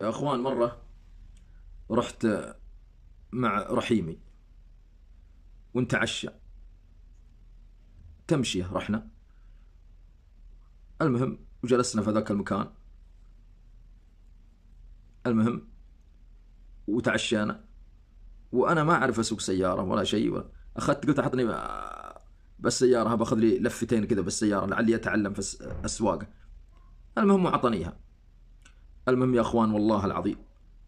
يا اخوان، مرة رحت مع رحيمي ونتعشى، تمشية رحنا. المهم وجلسنا في ذاك المكان. المهم وتعشينا، وانا ما اعرف اسوق سيارة ولا شيء، اخذت قلت احطني بالسيارة، باخذ لي لفتين كذا بالسيارة لعلي اتعلم في السواقة. المهم وعطنيها. المهم يا اخوان والله العظيم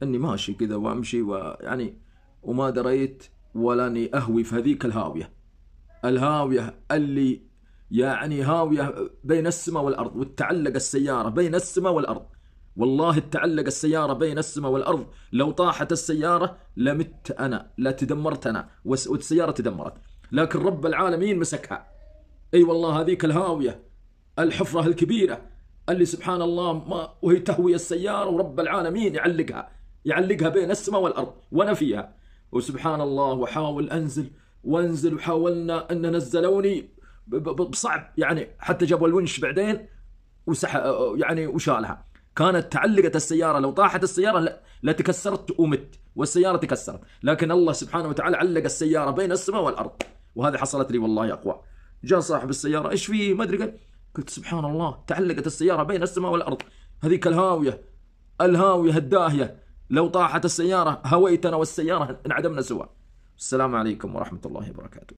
اني ماشي كذا وامشي ويعني وما دريت ولا اني اهوي في هذيك الهاوية اللي يعني هاوية بين السماء والأرض، وتعلق السيارة بين السماء والأرض. والله تعلق السيارة بين السماء والأرض، لو طاحت السيارة لمت أنا، لا تدمرت أنا والسيارة تدمرت، لكن رب العالمين مسكها. أي والله هذيك الهاوية، الحفرة الكبيرة اللي سبحان الله ما وهي تهوي السيارة، ورب العالمين يعلقها بين السماء والأرض وأنا فيها. وسبحان الله وحاول أنزل وانزل، وحاولنا ان نزلوني بصعب يعني، حتى جابوا الونش بعدين يعني وشالها. كانت تعلقت السيارة، لو طاحت السيارة لا تكسرت ومت والسيارة تكسرت، لكن الله سبحانه وتعالى علق السيارة بين السماء والأرض. وهذه حصلت لي والله يا أخوان. جاء صاحب السيارة ايش فيه ما ادري، قلت سبحان الله تعلقت السيارة بين السماء والأرض، هذيك الهاوية الداهية، لو طاحت السيارة هويتنا والسيارة انعدمنا سوا. السلام عليكم ورحمة الله وبركاته.